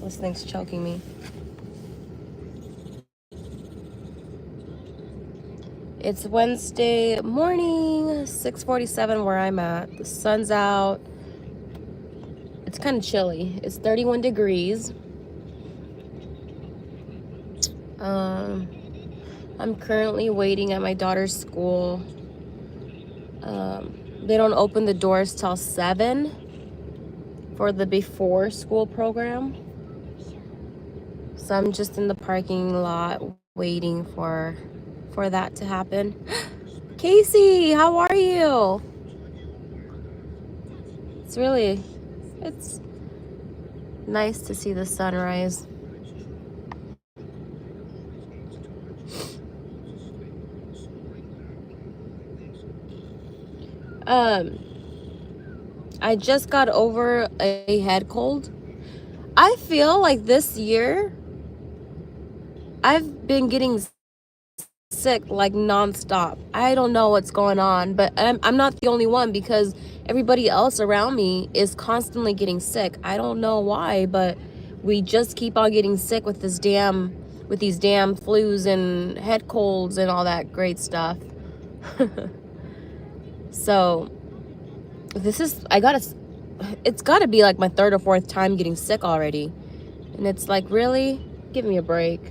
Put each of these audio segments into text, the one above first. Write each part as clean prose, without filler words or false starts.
This thing's choking me. It's Wednesday morning, 6:47 where I'm at. The sun's out. It's kind of chilly. It's 31 degrees. I'm currently waiting at my daughter's school. They don't open the doors till 7 for the before school program. So I'm just in the parking lot waiting for that to happen. Casey, how are you? It's nice to see the sunrise. I just got over a head cold. I feel like this year I've been getting sick like nonstop. I don't know what's going on, but I'm not the only one because everybody else around me is constantly getting sick. I don't know why, but we just keep on getting sick with these damn flus and head colds and all that great stuff. So it's gotta be like my third or fourth time getting sick already. And it's like, really? Give me a break.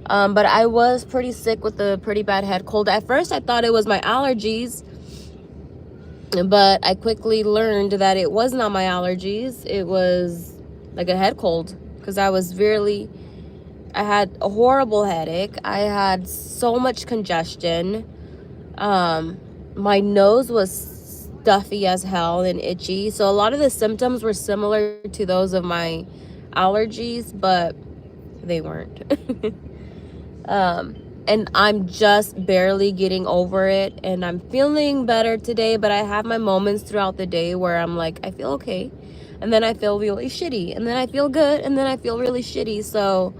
But I was pretty sick with a pretty bad head cold. At first, I thought it was my allergies, but I quickly learned that it was not my allergies. It was like a head cold because I had a horrible headache. I had so much congestion. My nose was stuffy as hell and itchy. So a lot of the symptoms were similar to those of my allergies, but they weren't. And I'm just barely getting over it, and I'm feeling better today, but I have my moments throughout the day where I'm like, I feel okay, and then I feel really shitty, and then I feel good, and then I feel really shitty. So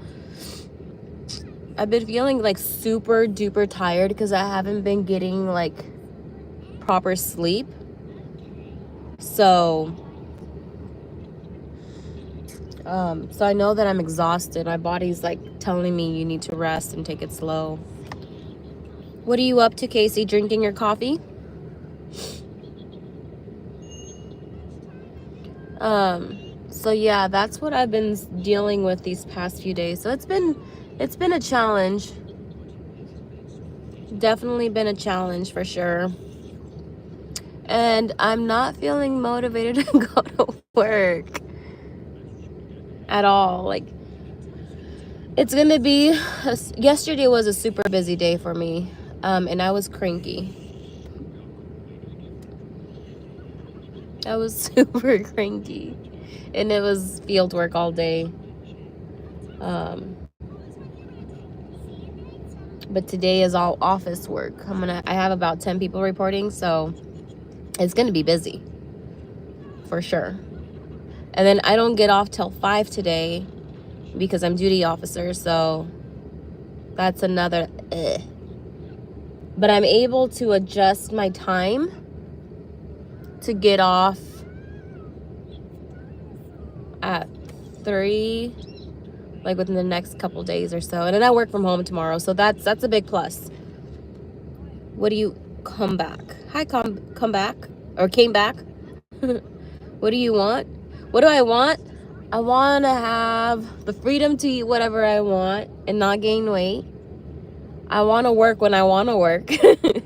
I've been feeling like super duper tired because I haven't been getting like proper sleep. So I know that I'm exhausted. My body's like telling me you need to rest and take it slow. What are you up to, Casey? Drinking your coffee? So yeah, that's what I've been dealing with these past few days. So it's been a challenge. Definitely been a challenge for sure. And I'm not feeling motivated to go to work at all. Like, it's gonna be yesterday was a super busy day for me, and I was cranky. I was super cranky, and it was field work all day. But today is all office work. I have about 10 people reporting, so it's gonna be busy for sure. And then I don't get off till 5 today because I'm duty officer, so that's another But I'm able to adjust my time to get off at 3, like within the next couple days or so. And then I work from home tomorrow, so that's a big plus. What do you come back? Hi, come back or came back. What do you want? What do I want? I want to have the freedom to eat whatever I want and not gain weight. I want to work when I want to work,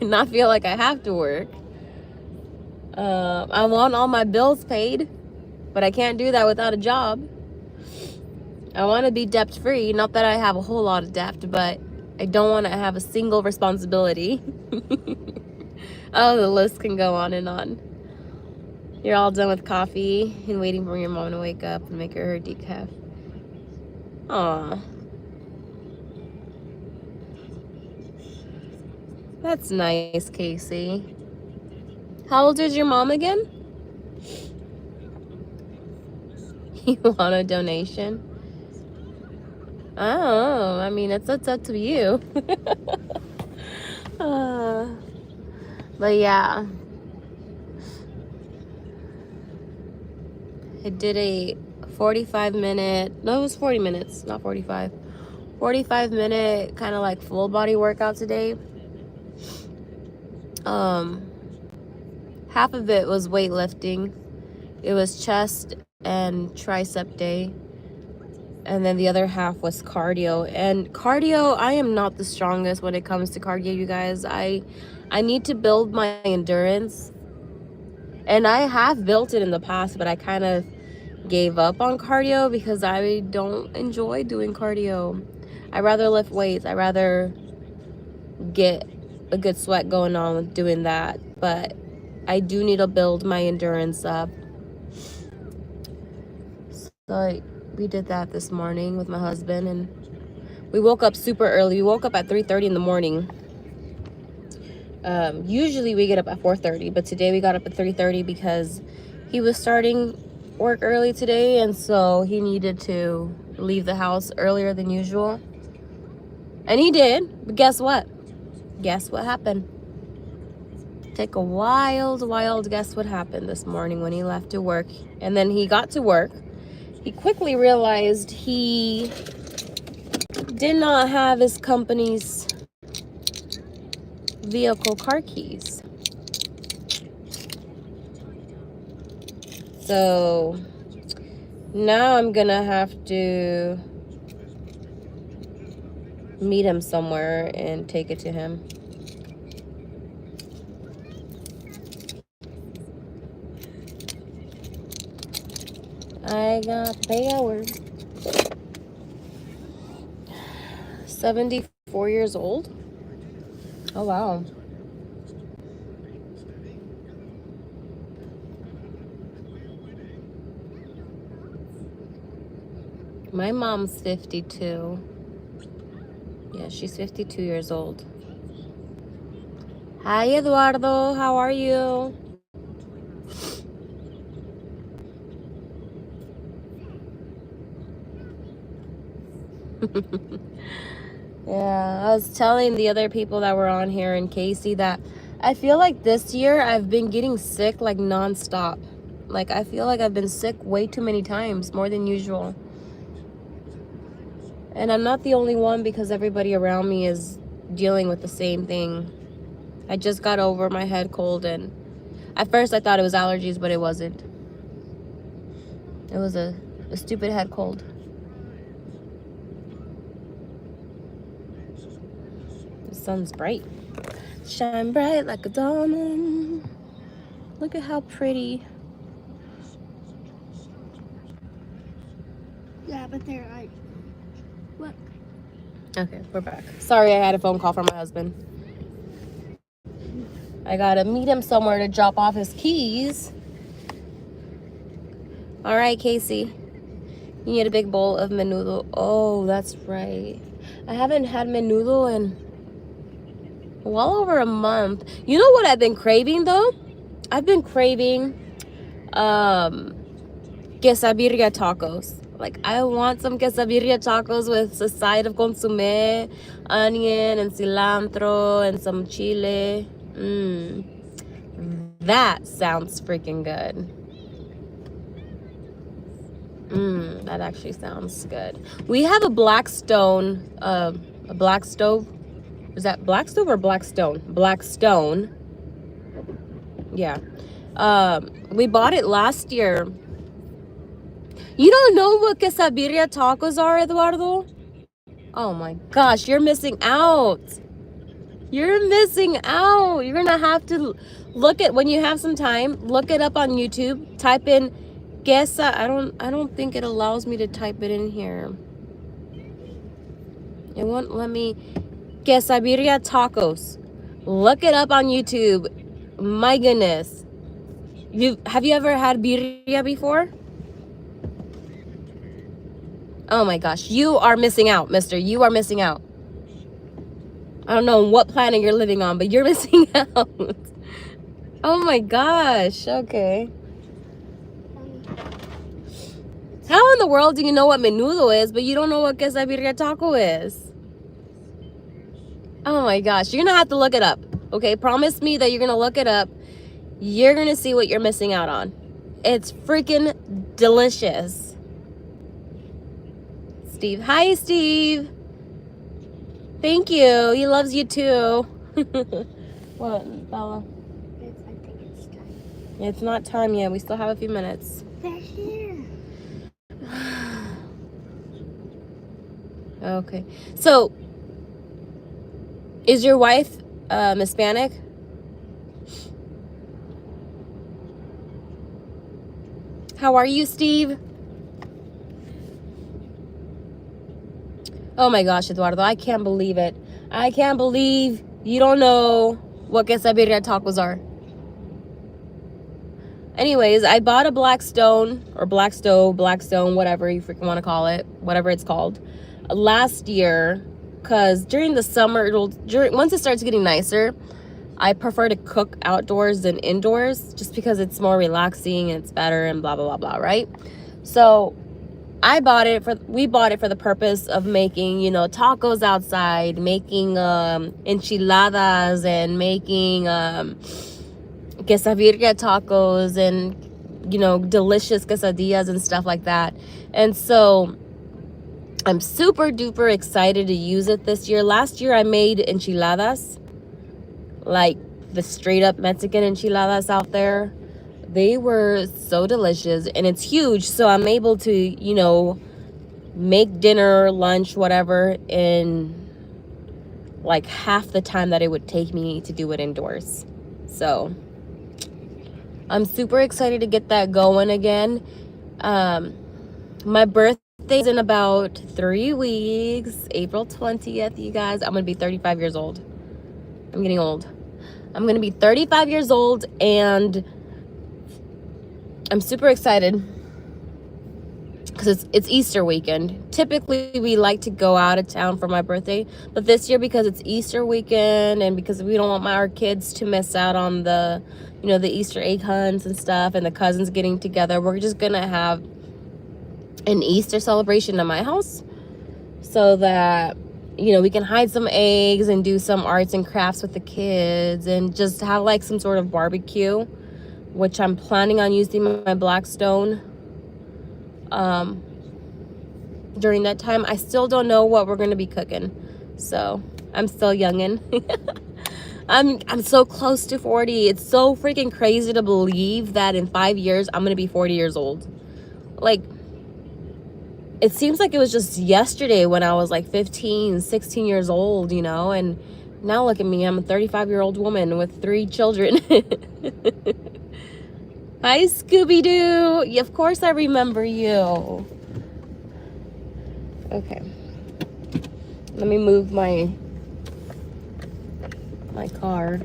not feel like I have to work. I want all my bills paid, but I can't do that without a job. I want to be debt free. Not that I have a whole lot of debt, but I don't want to have a single responsibility. Oh, the list can go on and on. You're all done with coffee and waiting for your mom to wake up and make her decaf. Aw. That's nice, Casey. How old is your mom again? You want a donation? Oh, I mean, it's up to you. But yeah. I did a 45-minute, no, it was 40 minutes, not 45. 45-minute kind of like full body workout today. Half of it was weightlifting. It was chest and tricep day. And then the other half was cardio. And cardio, I am not the strongest when it comes to cardio, you guys. I need to build my endurance. And I have built it in the past, but I kind of gave up on cardio because I don't enjoy doing cardio. I rather lift weights. I rather get a good sweat going on with doing that. But I do need to build my endurance up. So we did that this morning with my husband, and we woke up super early. We woke up at 3:30 in the morning. Usually we get up at 4:30, but today we got up at 3:30 because he was starting work early today, and so he needed to leave the house earlier than usual. And he did, but guess what? Guess what happened? Take a wild guess what happened this morning when he left to work. And then he got to work. He quickly realized he did not have his company's vehicle car keys. So now I'm gonna have to meet him somewhere and take it to him. I got power. 74 years old. Oh wow. My mom's 52. Yeah, she's 52 years old. Hi Eduardo, how are you? Yeah, I was telling the other people that were on here and Casey that I feel like this year I've been getting sick like nonstop. Like I feel like I've been sick way too many times, more than usual. And I'm not the only one because everybody around me is dealing with the same thing. I just got over my head cold, and at first I thought it was allergies, but it wasn't. It was a stupid head cold. The sun's bright. Shine bright like a diamond. Look at how pretty. Yeah, but they're like, look. Okay, we're back. Sorry, I had a phone call from my husband. I gotta meet him somewhere to drop off his keys. All right, Casey. You need a big bowl of menudo. Oh, that's right. I haven't had menudo in well over a month. You know what I've been craving though? I've been craving quesabirria tacos. Like I want some quesabirria tacos with a side of consomme, onion and cilantro and some chile. That sounds freaking good. That actually sounds good. We have a black stone, a black stove. Is that black stove or black stone? Black stone. Yeah. We bought it last year. You don't know what quesabirria tacos are, Eduardo? Oh my gosh, you're missing out. You're missing out. You're gonna have to look at, when you have some time, look it up on YouTube. Type in quesa. I don't think it allows me to type it in here. It won't let me. Quesabirria tacos. Look it up on YouTube. My goodness. Have you ever had birria before? Oh my gosh, you are missing out, mister. You are missing out. I don't know what planet you're living on, but you're missing out. Oh my gosh, okay. How in the world do you know what menudo is, but you don't know what quesabirria taco is? Oh my gosh, you're gonna have to look it up. Okay, promise me that you're gonna look it up. You're gonna see what you're missing out on. It's freaking delicious. Steve. Hi, Steve. Thank you. He loves you too. What, Bella? I think it's time. It's not time yet. We still have a few minutes. They're here. Okay. So, is your wife Hispanic? How are you, Steve? Oh my gosh, Eduardo, I can't believe it. I can't believe you don't know what quesadilla tacos are. Anyways, I bought a Blackstone or Blackstone, whatever you freaking want to call it, whatever it's called, last year. Because during the summer, once it starts getting nicer, I prefer to cook outdoors than indoors just because it's more relaxing and it's better and blah, blah, blah, blah, right? So we bought it for the purpose of making, you know, tacos outside, making enchiladas and making quesadilla tacos and, you know, delicious quesadillas and stuff like that. And so I'm super duper excited to use it this year. Last year I made enchiladas, like the straight up Mexican enchiladas out there. They were so delicious and it's huge. So I'm able to, you know, make dinner, lunch, whatever in like half the time that it would take me to do it indoors. So I'm super excited to get that going again. My birthday's in about 3 weeks, April 20th, you guys. I'm gonna be 35 years old. I'm getting old. I'm gonna be 35 years old and I'm super excited because it's Easter weekend. Typically we like to go out of town for my birthday, but this year because it's Easter weekend and because we don't want our kids to miss out on the, you know, the Easter egg hunts and stuff and the cousins getting together, we're just gonna have an Easter celebration at my house so that, you know, we can hide some eggs and do some arts and crafts with the kids and just have like some sort of barbecue, which I'm planning on using my Blackstone during that time. I still don't know what we're gonna be cooking, so I'm still youngin'. I'm so close to 40. It's so freaking crazy to believe that in 5 years I'm gonna be 40 years old. Like, it seems like it was just yesterday when I was like 15, 16 years old, you know, and now look at me, I'm a 35-year-old woman with 3 children. Hi, Scooby-Doo. Yeah, of course I remember you. Okay. Let me move my car.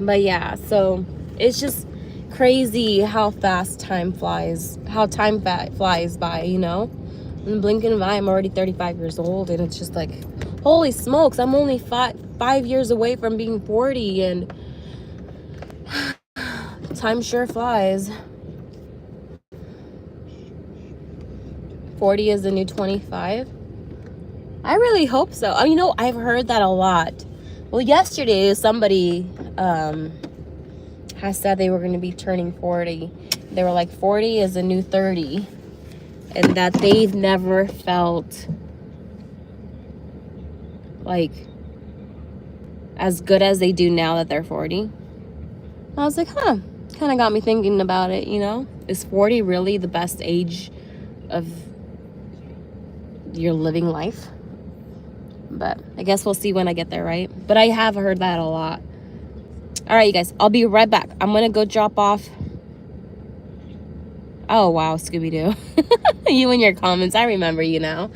But yeah, so it's just crazy how fast time flies, flies by, you know? In the blink of an eye, I'm already 35 years old, and it's just like, holy smokes, I'm only five years away from being 40, and time sure flies. 40 is the new 25. I really hope so. You know, I've heard that a lot. Well, yesterday somebody has said they were going to be turning 40. They were like, 40 is a new 30, and that they've never felt like as good as they do now that they're 40. I was like, huh, kind of got me thinking about it, you know? Is 40 really the best age of your living life? But I guess we'll see when I get there, right? But I have heard that a lot. All right, you guys, I'll be right back. I'm gonna go drop off. Oh, wow, Scooby-Doo. You and your comments, I remember you now,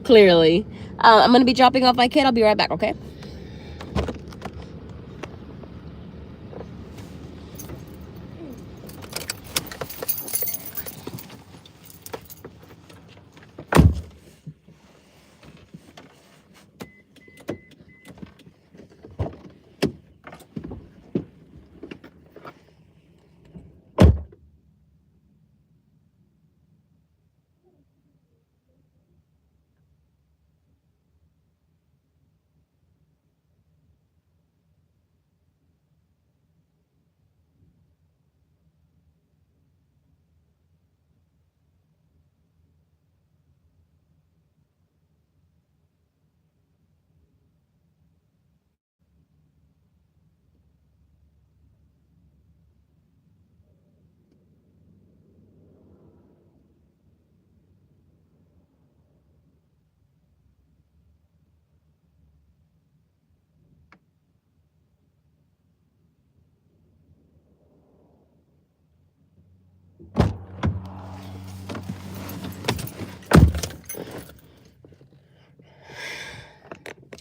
clearly. I'm gonna be dropping off my kid. I'll be right back, okay?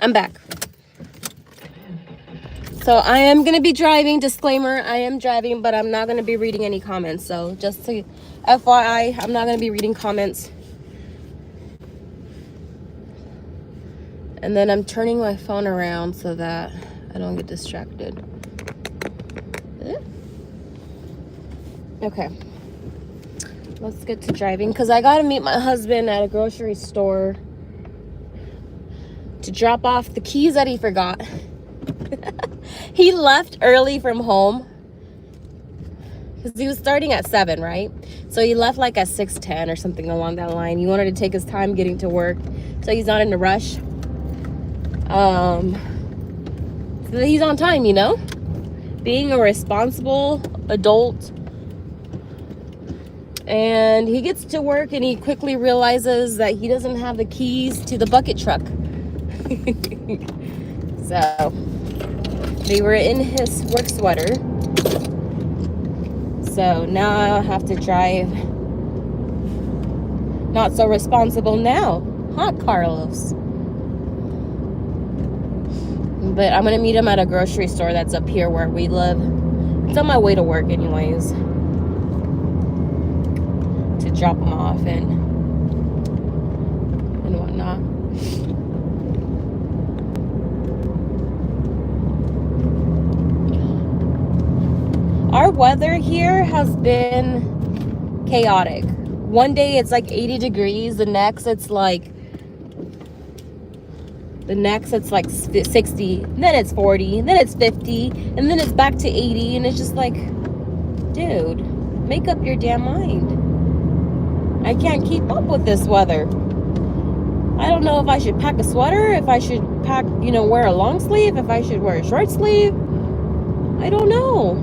I'm back. So I am going to be driving. Disclaimer, I am driving, but I'm not going to be reading any comments. So just to FYI, I'm not going to be reading comments. And then I'm turning my phone around so that I don't get distracted. Okay. Let's get to driving because I got to meet my husband at a grocery store to drop off the keys that he forgot. He left early from home because he was starting at 7, right? So he left like at 6:10 or something along that line. He wanted to take his time getting to work, so he's not in a rush. So he's on time, you know? Being a responsible adult. And he gets to work and he quickly realizes that he doesn't have the keys to the bucket truck. So they were in his work sweater. So now I'll have to drive. Not so responsible now, huh, Carlos? But I'm gonna meet him at a grocery store that's up here where we live. It's on my way to work anyways. To drop him off and whatnot. Our weather here has been chaotic. One day it's like 80 degrees, the next it's like 60, then it's 40, then it's 50, and then it's back to 80, and it's just like, dude, make up your damn mind. I can't keep up with this weather. I don't know if I should pack a sweater, if I should pack, wear a long sleeve, if I should wear a short sleeve. I don't know.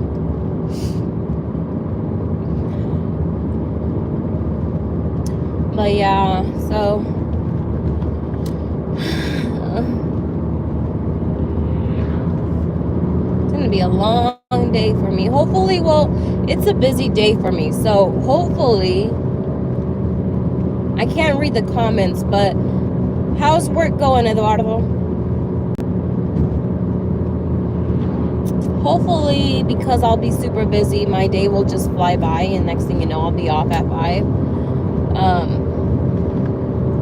But yeah, so it's gonna be a long day for me. Hopefully, well, it's a busy day for me, so hopefully, I can't read the comments, but how's work going, Eduardo? Hopefully, because I'll be super busy, my day will just fly by, and next thing you know, I'll be off at 5.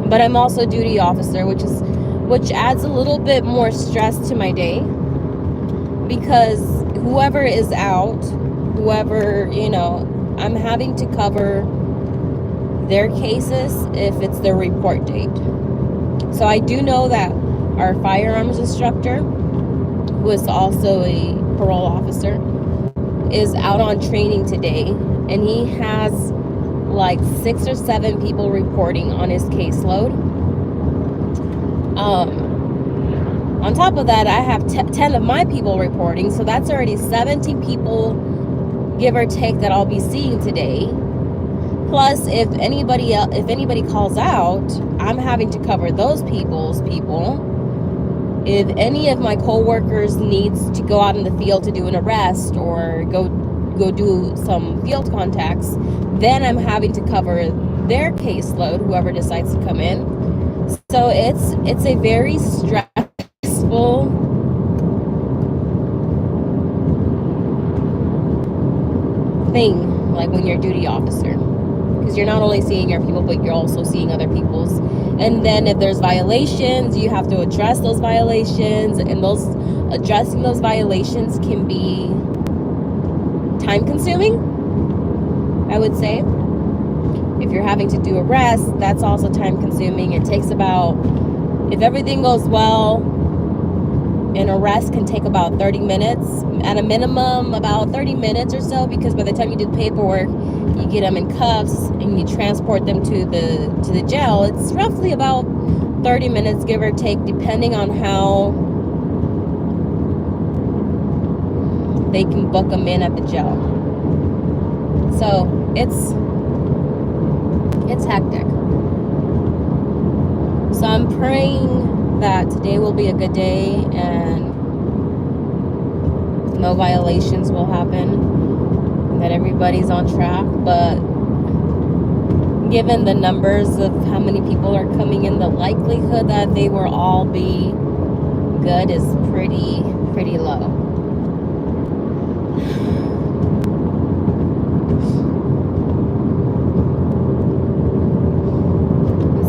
But I'm also a duty officer, which adds a little bit more stress to my day, because whoever is out, I'm having to cover their cases if it's their report date. So I do know that our firearms instructor, who is also a parole officer, is out on training today, and he has like 6 or 7 people reporting on his caseload. On top of that, I have 10 of my people reporting, so that's already 17 people, give or take, that I'll be seeing today. Plus, if anybody calls out, I'm having to cover those people's people. If any of my coworkers needs to go out in the field to do an arrest or go do some field contacts, then I'm having to cover their caseload, whoever decides to come in. So it's a very stressful thing, like when you're a duty officer, because you're not only seeing your people, but you're also seeing other people's. And then if there's violations, you have to address those violations, and addressing those violations can be time consuming, I would say. If you're having to do arrests, that's also time consuming. It takes about, if everything goes well, an arrest can take about 30 minutes, at a minimum about 30 minutes or so, because by the time you do the paperwork, you get them in cuffs and you transport them to the jail. It's roughly about 30 minutes, give or take, depending on how they can book them in at the jail. So it's hectic. So I'm praying that today will be a good day and no violations will happen, and that everybody's on track. But given the numbers of how many people are coming in, the likelihood that they will all be good is pretty low.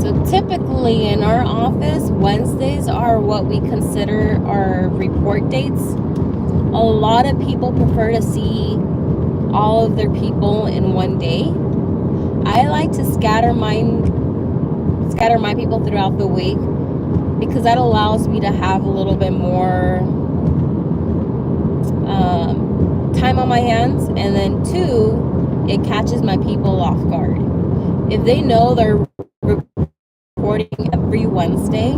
So typically in our office, Wednesdays are what we consider our report dates. A lot of people prefer to see all of their people in one day. I like to scatter my people throughout the week because that allows me to have a little bit more time on my hands, and then two, it catches my people off guard. If they know they're reporting every Wednesday,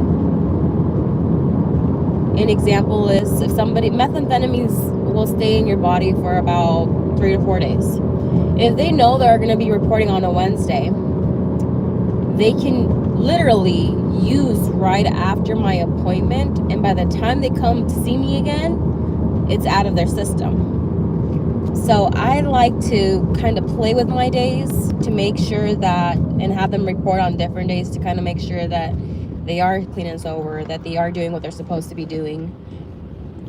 an example is if methamphetamines will stay in your body for about 3 to 4 days. If they know they're going to be reporting on a Wednesday, they can literally use right after my appointment, and by the time they come to see me again, it's out of their system. So I like to kind of play with my days to make sure that, and have them report on different days to kind of make sure that they are clean and sober, that they are doing what they're supposed to be doing.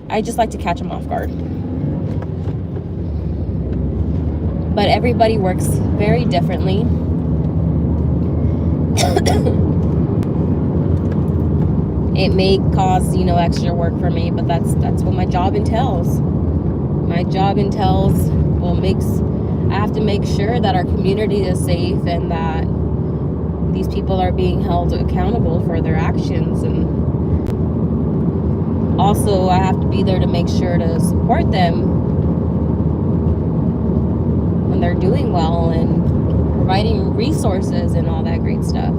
I just like to catch them off guard. But everybody works very differently. It may cause, extra work for me, but that's what my job entails. My job entails, I have to make sure that our community is safe and that these people are being held accountable for their actions. And also I have to be there to make sure to support them when they're doing well and providing resources and all that great stuff.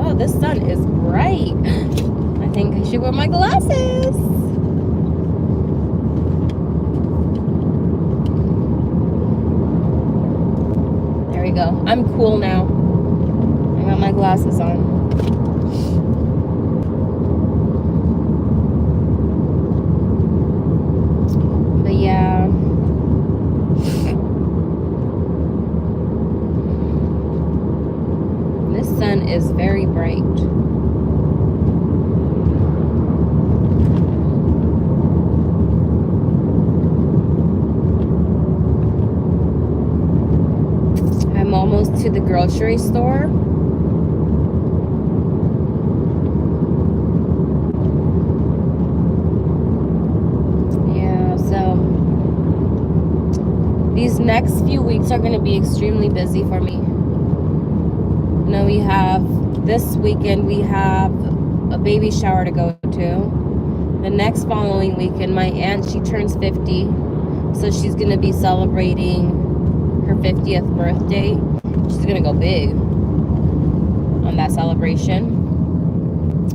Oh, this sun is bright. I think I should wear my glasses. There we go. I'm cool now. I got my glasses on. But yeah. This sun is very bright. I'm almost to the grocery store. Yeah, so these next few weeks are going to be extremely busy for me. We have this weekend, we have a baby shower to go to. The next following weekend, my aunt, she turns 50, so she's going to be celebrating her 50th birthday. She's going to go big on that celebration.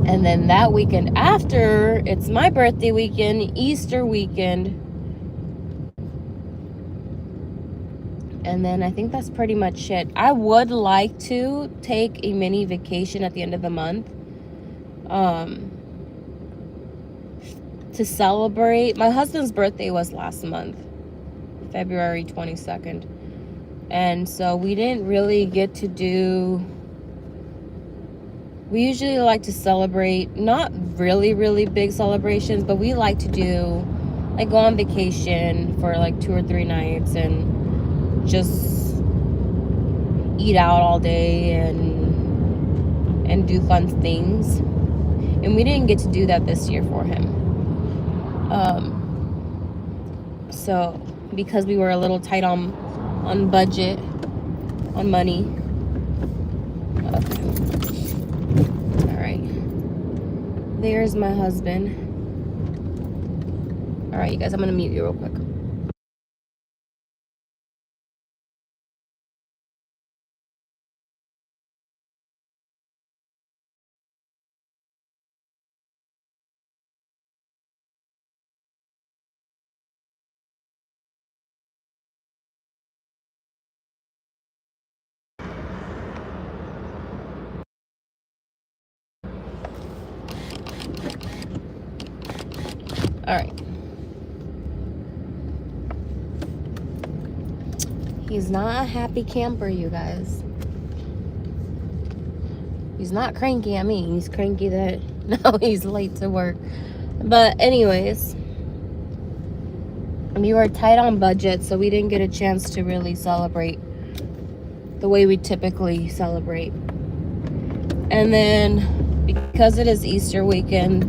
And then that weekend after, it's my birthday weekend, Easter weekend. And then I think that's pretty much it. I would like to take a mini vacation at the end of the month to celebrate. My husband's birthday was last month, February 22nd. And so we didn't really get to do... We usually like to celebrate, not really, really big celebrations, but we like to do, like, go on vacation for like 2 or 3 nights and just eat out all day and do fun things. And we didn't get to do that this year for him. So because we were a little tight on budget, on money. Okay. All right. There's my husband. All right, you guys, I'm gonna mute you real quick. All right. He's not a happy camper, you guys. He's not cranky at me. He's cranky that now he's late to work. But anyways, we were tight on budget, so we didn't get a chance to really celebrate the way we typically celebrate. And then because it is Easter weekend,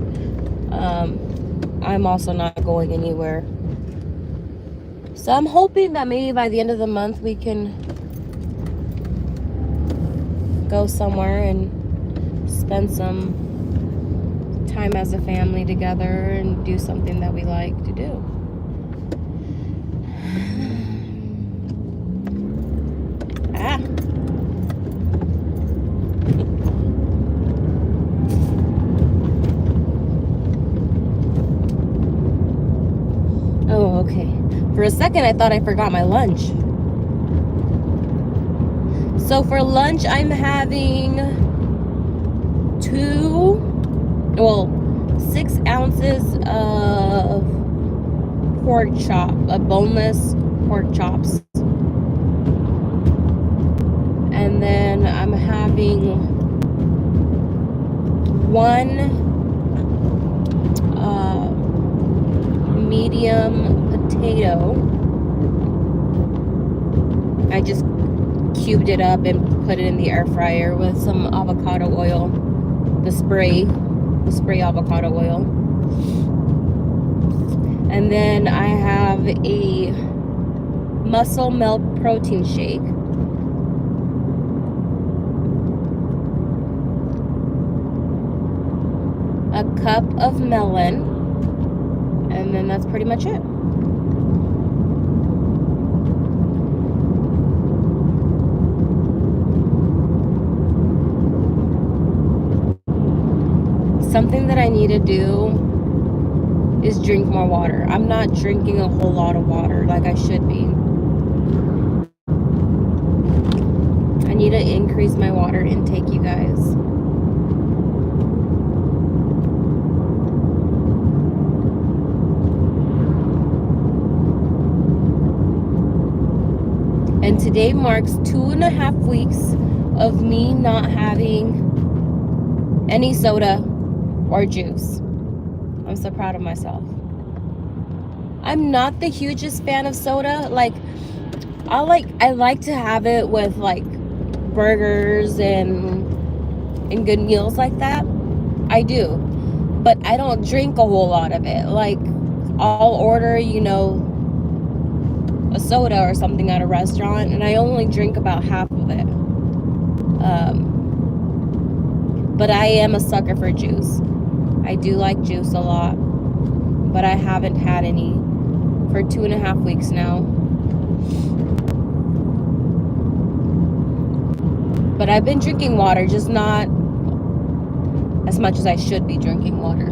I'm also not going anywhere. So I'm hoping that maybe by the end of the month we can go somewhere and spend some time as a family together and do something that we like to do. Ah. Oh, okay. For a second, I thought I forgot my lunch. So for lunch, I'm having 6 ounces of pork chop, boneless pork chops. And then I'm having 1 medium potato. I just cubed it up and put it in the air fryer with some avocado oil, the spray avocado oil. And then I have a muscle milk protein shake. A cup of melon, and then that's pretty much it. Something that I need to do is drink more water. I'm not drinking a whole lot of water like I should be. I need to increase my water intake, you guys. And today marks 2.5 weeks of me not having any soda or juice. I'm so proud of myself. I'm not the hugest fan of soda. Like, I like to have it with like burgers and good meals like that. I do. But I don't drink a whole lot of it. Like, I'll order, a soda or something at a restaurant, and I only drink about half of it. But I am a sucker for juice. I do like juice a lot, but I haven't had any for 2.5 weeks now. But I've been drinking water, just not as much as I should be drinking water.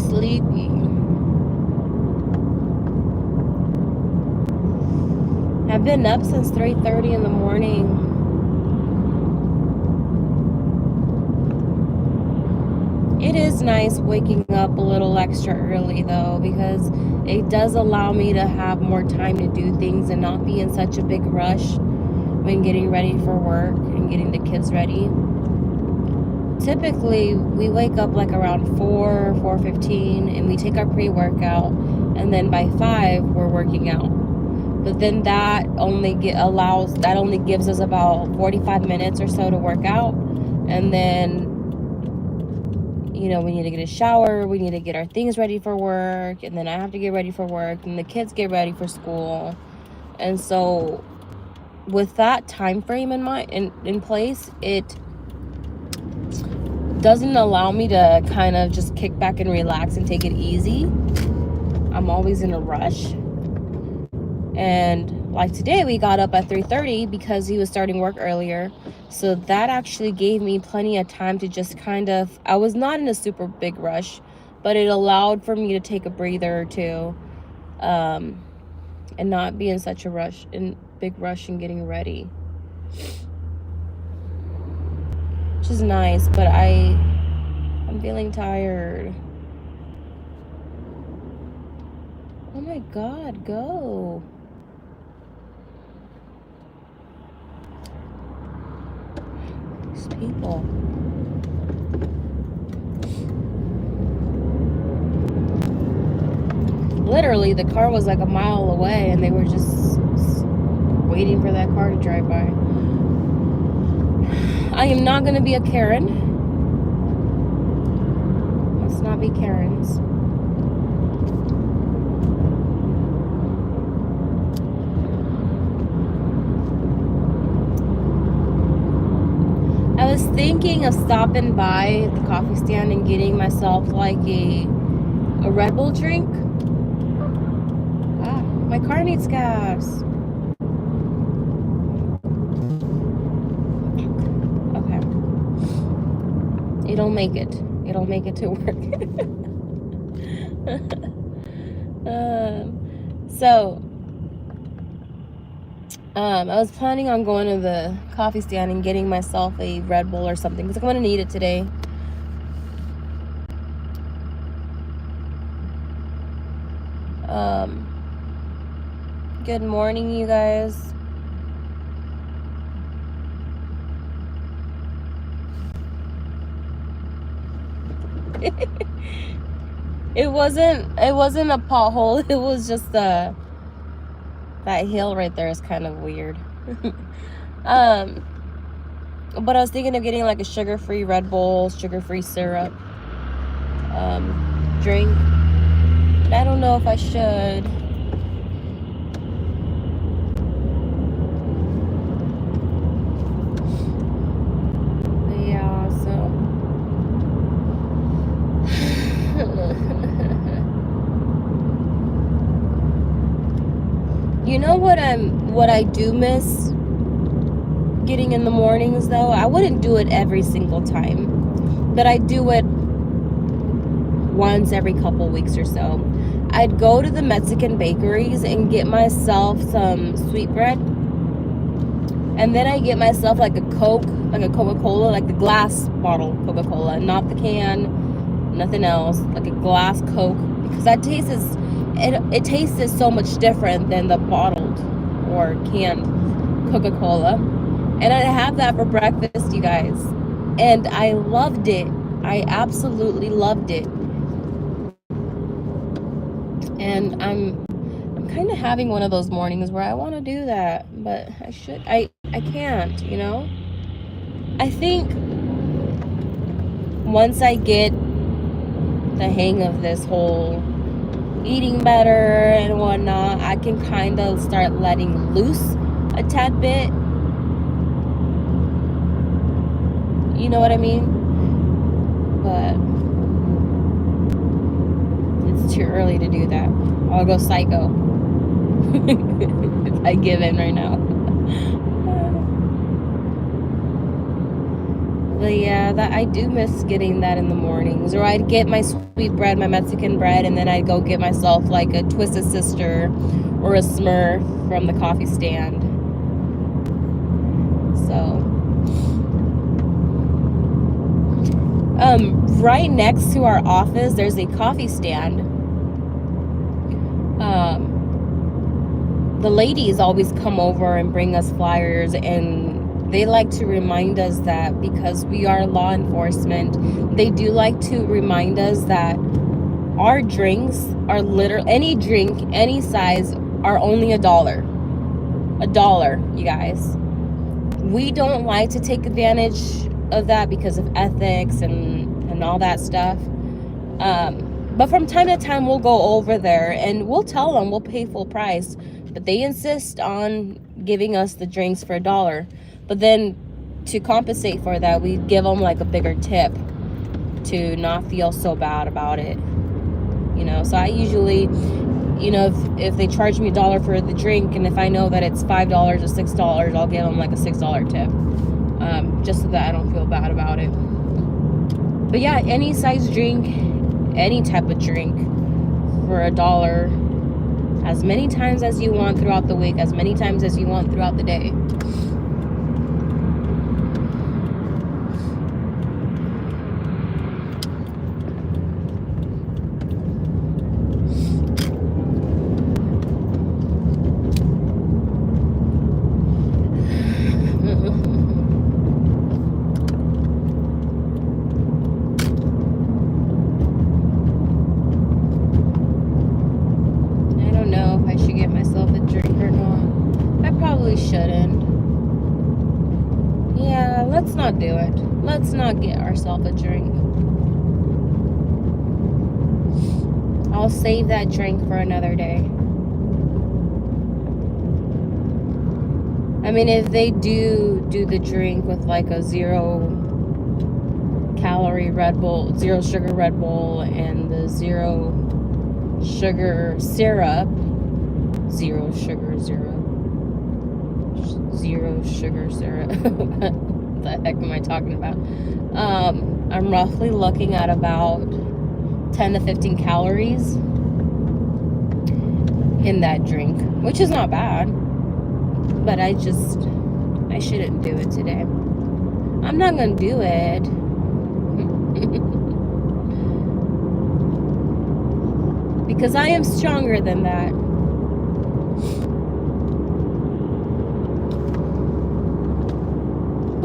Sleepy. I've been up since 3:30 in the morning. It is nice waking up a little extra early though, because it does allow me to have more time to do things and not be in such a big rush when getting ready for work and getting the kids ready. Typically, we wake up like around 4:15, and we take our pre-workout, and then by 5, we're working out. But then that only gives us about 45 minutes or so to work out, and then, we need to get a shower, we need to get our things ready for work, and then I have to get ready for work, and the kids get ready for school. And so, with that time frame in place, it doesn't allow me to kind of just kick back and relax and take it easy. I'm always in a rush. And like today, we got up at 3:30 because he was starting work earlier. So that actually gave me plenty of time to just kind of, I was not in a super big rush, but it allowed for me to take a breather or two, and not be in such a rush, in big rush in getting ready. Which is nice, but I'm feeling tired. Oh my God, go. These people. Literally, the car was like a mile away and they were just waiting for that car to drive by. I am not going to be a Karen. Let's not be Karens. I was thinking of stopping by the coffee stand and getting myself like a Red Bull drink. Ah, my car needs gas. Okay. It'll make it. It'll make it to work. I was planning on going to the coffee stand and getting myself a Red Bull or something because I'm going to need it today. Good morning, you guys. It wasn't a pothole. It was just that hill right there is kind of weird. But I was thinking of getting like a sugar-free Red Bull, sugar-free syrup drink. But I don't know if I should. But yeah, so you know what I do miss getting in the mornings though? I wouldn't do it every single time, but I do it once every couple weeks or so. I'd go to the Mexican bakeries and get myself some sweetbread, and then I get myself like a Coke, like a Coca-Cola, like the glass bottle Coca-Cola, not the can, nothing else, like a glass Coke, because that it tastes so much different than the bottled or canned Coca-Cola. And I'd have that for breakfast, you guys, and I loved it. I absolutely loved it. And I'm kind of having one of those mornings where I want to do that, but I can't, you know? I think once I get the hang of this whole eating better and whatnot, I can kind of start letting loose a tad bit. You know what I mean? But it's too early to do that. I'll go psycho. I give in right now. But yeah, that I do miss getting that in the mornings. Or I'd get my sweet bread, my Mexican bread, and then I'd go get myself like a Twisted Sister or a Smurf from the coffee stand. So right next to our office there's a coffee stand. The ladies always come over and bring us flyers, and they like to remind us that because we are law enforcement, they do like to remind us that our drinks are any drink, any size, are only $1. $1, you guys. We don't like to take advantage of that because of ethics and all that stuff. But from time to time, we'll go over there and we'll tell them we'll pay full price. But they insist on giving us the drinks for $1. But then to compensate for that, we give them like a bigger tip to not feel so bad about it. You know, so I usually, you know, if they charge me $1 for the drink, and if I know that it's $5 or $6, I'll give them like a $6 tip, just so that I don't feel bad about it. But yeah, any size drink, any type of drink for $1, as many times as you want throughout the week, as many times as you want throughout the day. I don't know if I should get myself a drink or not. I probably shouldn't. Yeah, let's not do it. Let's not get ourselves a drink. I'll save that drink for another day. I mean, if they do the drink with like a 0-calorie Red Bull, 0 sugar Red Bull, and the 0 sugar syrup, 0 sugar syrup. What the heck am I talking about? I'm roughly looking at about 10 to 15 calories in that drink, which is not bad, but I shouldn't do it today. I'm not gonna do it. Because I am stronger than that.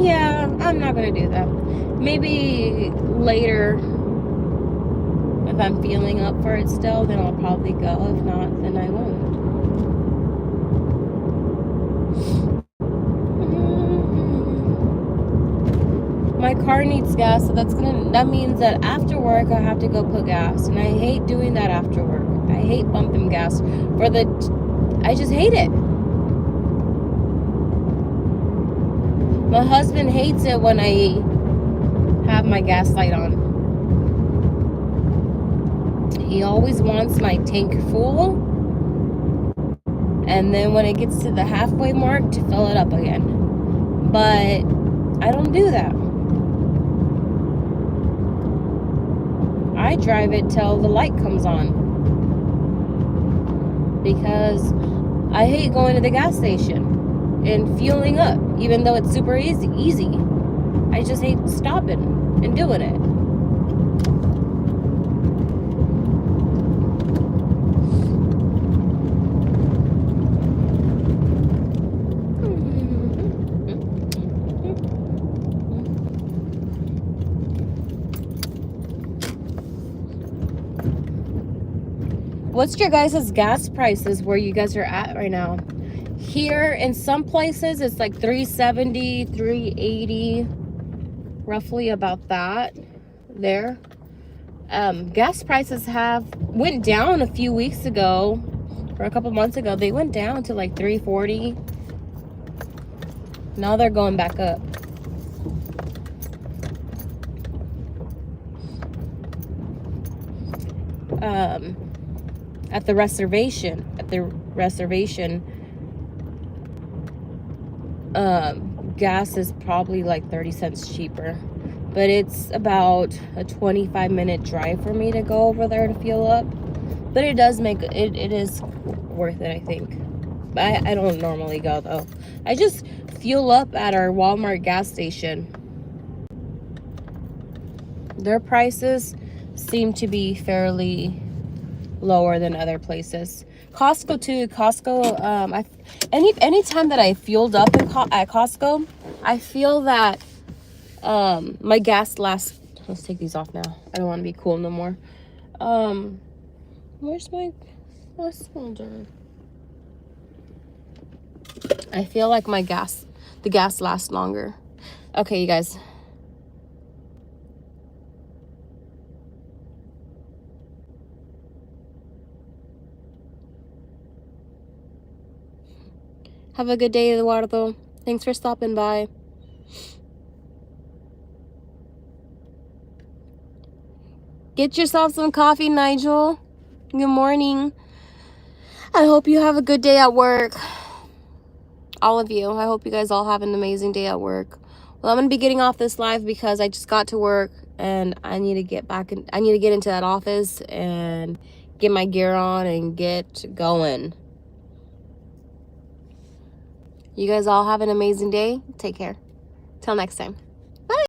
Yeah, I'm not gonna do that. Maybe later, if I'm feeling up for it still, then I'll probably go. If not, then I won't. My car needs gas, so that means that after work I have to go put gas, and I hate doing that after work. I hate pumping gas I just hate it. My husband hates it when I have my gas light on. He always wants my tank full, and then when it gets to the halfway mark, to fill it up again. But I don't do that. I drive it till the light comes on, because I hate going to the gas station and fueling up, even though it's super easy. I just hate stopping and doing it. What's your guys' gas prices where you guys are at right now? Here in some places it's like $3.70, $3.80, roughly about that there. Gas prices went down a few weeks ago, or a couple months ago. They went down to like $3.40. Now they're going back up. At the reservation, gas is probably like 30 cents cheaper, but it's about a 25-minute drive for me to go over there to fuel up. But it does make it is worth it, I think. I don't normally go though. I just fuel up at our Walmart gas station. Their prices seem to be fairly lower than other places. Costco too. Anytime that I fueled up at Costco, I feel that my gas lasts. Let's take these off now. I don't want to be cool no more. Where's my holder? I feel like the gas lasts longer. Okay, you guys. Have a good day, Eduardo. Thanks for stopping by. Get yourself some coffee, Nigel. Good morning. I hope you have a good day at work. All of you. I hope you guys all have an amazing day at work. Well, I'm going to be getting off this live because I just got to work and I need to get back in. I need to get into that office and get my gear on and get going. You guys all have an amazing day. Take care. Till next time.